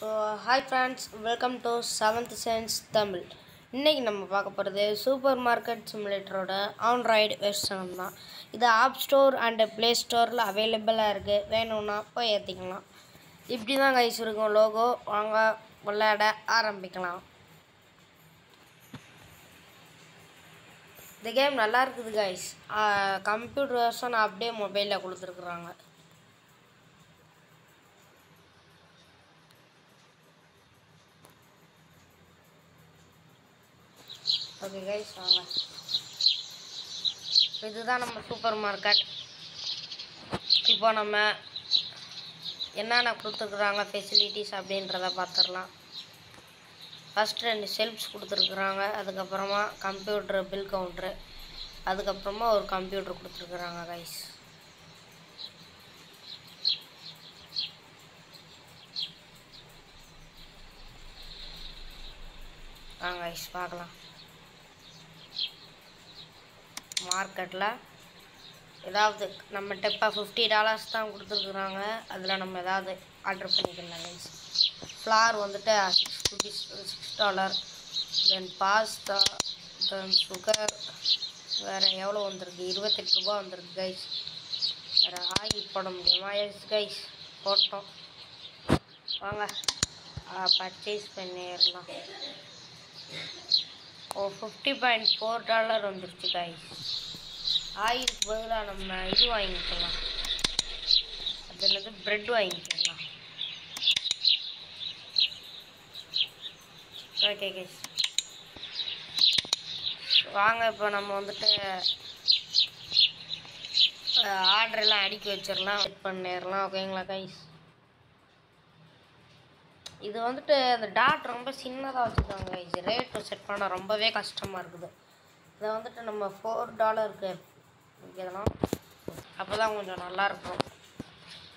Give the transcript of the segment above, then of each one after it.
So hi friends, welcome to 7th Sense Tamil. இன்றைக்கி நம்ம பார்க்க போகிறது சூப்பர் மார்க்கெட் சிமுலேட்டரோட ஆண்ட்ராய்டு வெர்ஷன் தான். இது ஆப் ஸ்டோர் அண்டு ப்ளே ஸ்டோரில் அவைலபிளாக இருக்குது. வேணும்னா போய் ஏற்றிக்கலாம். இப்படி தான் கைஸ் இருக்கும் லோகோ. வாங்க விளையாட ஆரம்பிக்கலாம். இந்த கேம் நல்லா இருக்குது கைஸ். கம்ப்யூட்டர் வெர்ஷன் அப்படியே மொபைலில் கொடுத்துருக்குறாங்க. ஓகே கைஸ், வாங்க. இதுதான் நம்ம சூப்பர் மார்க்கெட். இப்போ நம்ம என்னென்ன கொடுத்துருக்குறாங்க ஃபெசிலிட்டிஸ் அப்படின்றத பார்த்துடலாம். ஃபஸ்ட்டு 2 ஷெல்ஃப்ஸ் கொடுத்துருக்குறாங்க. அதுக்கப்புறமா கம்ப்யூட்ரு பில் கவுண்ட்ரு, அதுக்கப்புறமா ஒரு கம்ப்யூட்ரு கொடுத்துருக்குறாங்க கைஸ். வாங்க கைஸ் பார்க்கலாம். மார்க்கெட்டில் ஏதாவது நம்மகிட்ட இப்போ $50 தான் கொடுத்துருக்குறாங்க. அதில் நம்ம ஏதாவது ஆர்டர் பண்ணிக்கலாம் கைஸ். ஃப்ளார் வந்துட்டு $6. தென் பாஸ்தா, தென் சுகர், வேறு எவ்வளோ வந்திருக்கு? $28 வந்திருக்கு கைஸ். வேறு ஆயில் போட முடியுமா? எஸ் கைஸ், போட்டோம். வாங்க பர்ச்சேஸ் பண்ணிடலாம். $50.4 வந்துருச்சு கைஸ். ஆயிலுக்கு பதிலாக நம்ம இது வாங்கிக்கலாம். அது என்னது, ப்ரெட் வாங்கிக்கலாம். ஓகே கைஸ், வாங்க இப்போ நம்ம வந்துட்டு ஆர்டரெல்லாம் அடுக்கி வச்சிடலாம், செட் பண்ணிடலாம். ஓகேங்களா கைஸ்? இது வந்துட்டு அந்த டாட் ரொம்ப சின்னதாக வச்சுருக்காங்க கைஸ். ரேட்டு செட் பண்ண ரொம்பவே கஷ்டமாக இருக்குது. இதை வந்துட்டு நம்ம $4 வைக்கலாம். அப்போ தான் கொஞ்சம் நல்லாயிருக்கும்.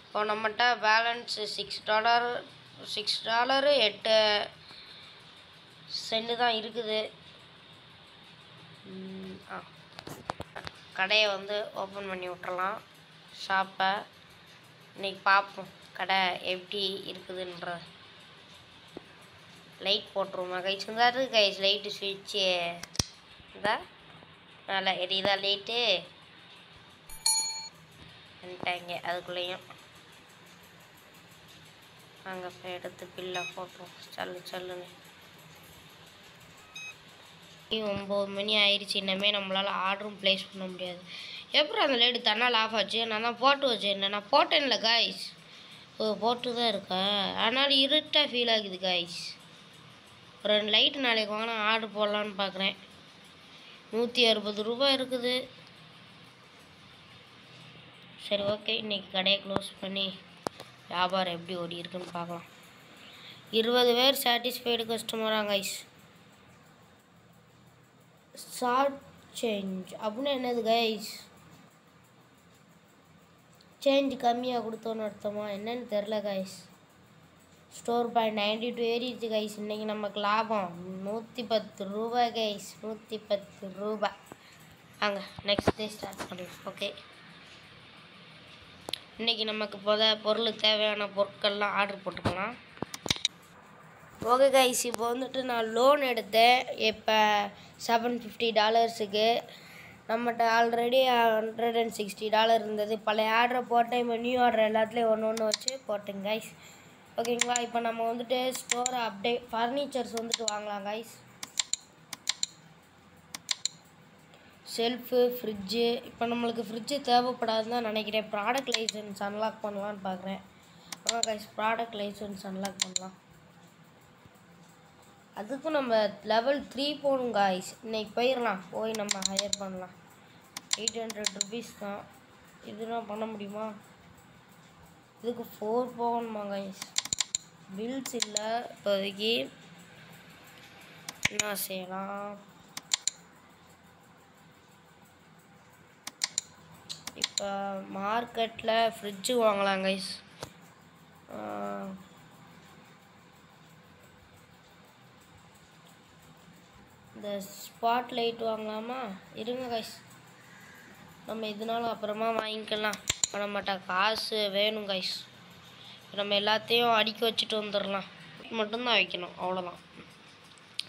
இப்போ நம்மகிட்ட பேலன்ஸ் $6.08 தான் இருக்குது. கடையை வந்து ஓப்பன் பண்ணி விட்டுறலாம், ஷாப்பை. இன்றைக்கி பார்ப்போம் கடை எப்படி இருக்குதுன்ற. Light போட்டுருவோமா guys? இந்த இருக்குது கைஸ் லைட்டு ஸ்விட்சு. இந்த நல்லா எரியுதா லைட்டு? வந்துட்டாங்க அதுக்குள்ளேயும். அங்கே போய் எடுத்து பில்லை போட்டுருவோம். சல்லுன்னு 9 மணி ஆயிடுச்சு. இன்னமே நம்மளால் ஆர்டரும் ப்ளேஸ் பண்ண முடியாது. எப்படி அந்த லைட்டு தன்னால் ஆஃப் ஆச்சு? நான் தான் போட்டு வச்சேன். நான் போட்டேன்ல கைஸ். போட்டு தான் இருக்கேன். ஆனாலும் இருட்டாக ஃபீல் ஆகுது கைஸ். ஒரு 2 லைட்டு நாளைக்கு வாங்கினா ஆர்டர் போடலான்னு பார்க்குறேன். $160 இருக்குது. சரி ஓகே, இன்றைக்கி கடையை க்ளோஸ் பண்ணி வியாபாரம் எப்படி ஓடி இருக்குன்னு பார்க்கலாம். 20 பேர் சாட்டிஸ்ஃபைடு கஸ்டமராக கைஸ். ஷார்ட் சேஞ்ச் அப்படின்னா என்னது கைஸ்? சேஞ்ச் கம்மியாக கொடுத்தோன்னு அர்த்தமா? என்னன்னு தெரில கைஸ். ஸ்டோர் பாயிண்ட் 92 ஏறிடுச்சு கைஸ். இன்றைக்கி நமக்கு லாபம் $110 கைஸ். $110. வாங்க நெக்ஸ்ட் டே ஸ்டார்ட் பண்ணலாம். ஓகே, இன்றைக்கி நமக்கு பொருளுக்கு தேவையான பொருட்கள்லாம் ஆர்டர் போட்டுக்கலாம். ஓகே கைஸ், இப்போ வந்துட்டு நான் லோன் எடுத்தேன். இப்போ $750. நம்மகிட்ட ஆல்ரெடி $160 இருந்தது. பழைய ஆர்டரை போட்டேன். இப்போ நியூ ஆர்டர் எல்லாத்துலேயும் ஒன்று வச்சு போட்டேங்க கைஸ். ஓகேங்களா? இப்போ நம்ம வந்துட்டு ஸ்டோரை ஃபர்னிச்சர்ஸ் வந்துட்டு வாங்கலாம் கைஸ். Shelf, fridge. இப்போ நம்மளுக்கு ஃப்ரிட்ஜு தேவைப்படாதுன்னு தான் நினைக்கிறேன். ப்ராடக்ட் லைசன்ஸ் அன்லாக் பண்ணலான்னு பார்க்குறேன். கைஸ், ப்ராடக்ட் லைசன்ஸ் அன்லாக் பண்ணலாம். அதுக்கும் நம்ம level 3 போகணும் கைஸ். இன்னைக்கு போயிடலாம். போய் நம்ம ஹையர் பண்ணலாம். $800 தான். இதெல்லாம் பண்ண முடியுமா? இதுக்கு 4 போகணுமா கைஸ்? பில்ஸ் இல்லை இப்போதைக்கு. என்ன செய்யலாம்? இப்போ மார்க்கெட்டில் ஃப்ரிட்ஜு வாங்கலாம் கைஸ். இந்த ஸ்பாட் லைட் வாங்கலாமா? இருங்க கைஸ், நம்ம இதனால அப்புறமா வாங்கிக்கலாம். இப்போ நம்மகிட்ட காசு வேணும் கைஸ். நம்ம எல்லாத்தையும் அடுக்கி வச்சுட்டு வந்துடலாம். மட்டும்தான் வைக்கணும், அவ்வளோதான்.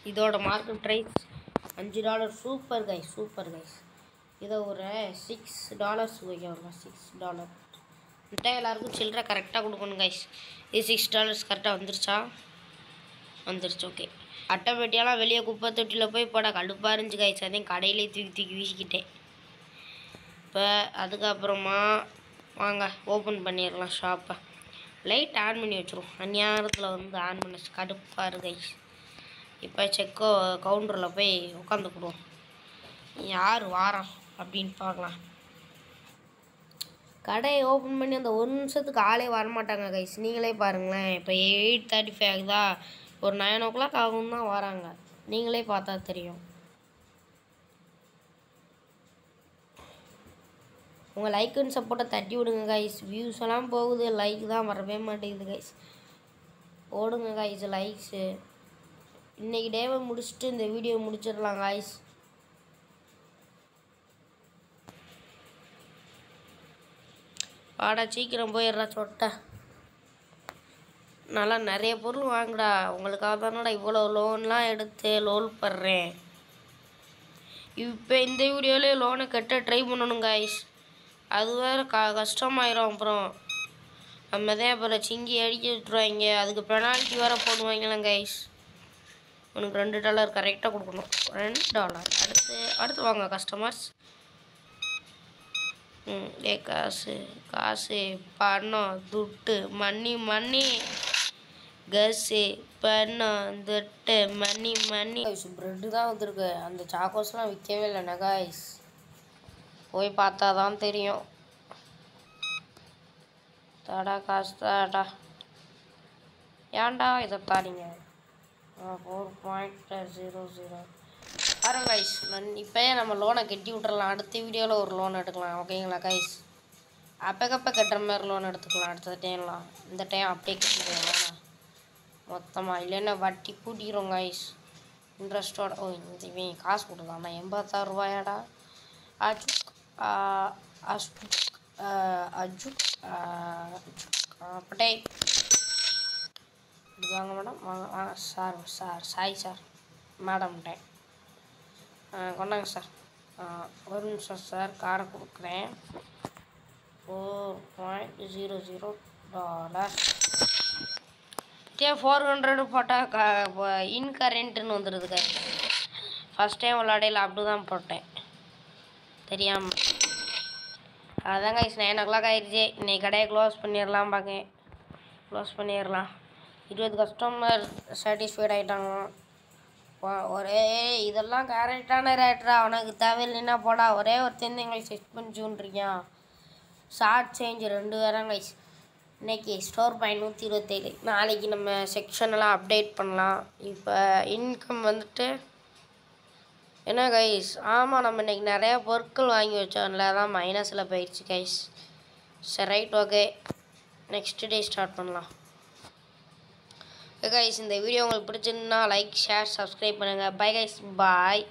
இதோட மார்க்கெட் ப்ரைஸ் $5. Super guys. இதை ஒரு $6 வைக்கலாம். $6 எல்லாருக்கும் சில்லற கரெக்டாக கொடுக்கணும் கைஸ். இது $6 கரெக்டாக வந்துருச்சு. ஓகே, அட்டை பெட்டியெல்லாம் வெளியே குப்பை தொட்டியில் போய் போட கடுப்பாக இருந்துச்சு கைஸ். அதையும் கடையிலே தூக்கி வீசிக்கிட்டேன். இப்போ அதுக்கப்புறமா வாங்க ஓப்பன் பண்ணிடலாம் ஷாப்பை. லைட் ஆன் பண்ணி வச்சுருவோம். அந்நேரத்தில் ஆன் பண்ண கடுப்பாக இருக்கு கைஸ். இப்போ கவுண்டரில் போய் உட்காந்துக்கிடுவோம். யார் வாரம் அப்படின்னு பார்க்கலாம். கடையை ஓப்பன் பண்ணி அந்த 1 நிமிஷத்துக்கு ஆளே வரமாட்டாங்க கைஸ். நீங்களே பாருங்களேன். இப்போ 8:35 ஆகுதா, ஒரு 9 o'clock ஆகும் தான் வராங்க. நீங்களே பார்த்தா தெரியும். உங்கள் லைக்குன்னு சப்போர்ட்டை தட்டி விடுங்க கைஸ். வியூஸ் எல்லாம் போகுது, லைக் தான் வரவே மாட்டேங்குது கைஸ். போடுங்க கைஸ் லைக்ஸு. இன்றைக்கி டேவை முடிச்சுட்டு இந்த வீடியோ முடிச்சிடலாம் கைஸ். வாடா சீக்கிரம் போயிடுறா சொட்ட. நல்லா நிறைய பொருள் வாங்குடா. உங்களுக்காக தானடா இவ்வளோ லோன்லாம் எடுத்து லோன் படுறேன். இப்போ இந்த வீடியோவிலே லோனை கட்ட ட்ரை பண்ணணும் கைஸ். அது வேறு கஷ்டமாயிரும். அப்புறம் நம்ம தான் அப்புறம் சிங்கி அடிக்க விட்டுருவாங்க. அதுக்கு பெனால்ட்டி வேறு போடுவாங்களாம் கைஸ். உனக்கு $2 கரெக்டாக கொடுக்கணும். $2. அடுத்து வாங்க கஸ்டமர்ஸ். காசு பணம் துட்டு மணி கஸு பணம் துட்டு மணி ப்ரெட்டு தான் வந்துருக்கு. அந்த சாக்கோஸ்லாம் விற்கவே இல்லைண்ணா காய்ஸ். போய் பார்த்தா தான் தெரியும். தாடா காசு தாடா. ஏன்டா இதை தாடிங்க. 4.00 பாருங்க கைஸ். இப்போயே நம்ம லோனை கட்டி விட்றலாம். அடுத்த வீடியோவில் ஒரு லோன் எடுக்கலாம். ஓகேங்களா கைஸ்? அப்பக்கப்போ கட்டுற மாதிரி லோன் எடுத்துக்கலாம் அடுத்த டைம்லாம். இந்த டைம் அப்படியே கட்டிடுவோம் லோனை மொத்தமாக. இல்லைன்னா வட்டி கூட்டிக்கிறோம் கைஸ் இன்ட்ரெஸ்ட்டோட. இந்த காசு கொடுத்தாண்ணா $86. பட்டே வாங்க மேடம். வாங்க சார் மேடம்கிட்ட கொண்டாங்க சார். ஒரு நிமிஷம் சார், காரை கொடுக்குறேன். $4.00 400 போட்டால் இன்கரண்ட்டுன்னு வந்துடுதுங்க. ஃபஸ்ட் டைம் விளையாடையில் அப்படி தான் போட்டேன் தெரியாமல். அதாங்க 9 o'clock ஆயிடுச்சு. இன்றைக்கி கடையை க்ளோஸ் பண்ணிடலாம். 20 கஸ்டமர் சாட்டிஸ்ஃபைட் ஆகிட்டாங்க. ஒரே இதெல்லாம் கரெக்டான ரேட்டரா? அவனுக்கு தேவையில்லைன்னா போடா. ஒரே ஒருத்தன் எங்களுக்கு எக்ஸ்பென்சிவ்ன்றிருக்கான். ஷார்ட் சேஞ்ச் 2 வேறாங்க கைஸ். இன்றைக்கி ஸ்டோர் பாயிண்ட் 127. நாளைக்கு நம்ம செக்ஷனெல்லாம் அப்டேட் பண்ணலாம். இப்போ இன்கம் வந்துட்டு என்ன கைஸ்? ஆமாம், நம்ம இன்றைக்கி நிறையா பொருட்கள் வாங்கி வச்சோம்ல, அதான் மைனஸில் போயிடுச்சு கைஸ். சரி right, okay. Next day start பண்ணலாம். கைஸ், இந்த வீடியோ உங்களுக்கு பிடிச்சிருந்தா லைக், ஷேர், சப்ஸ்கிரைப் பண்ணுங்கள். பை கைஸ், பாய்.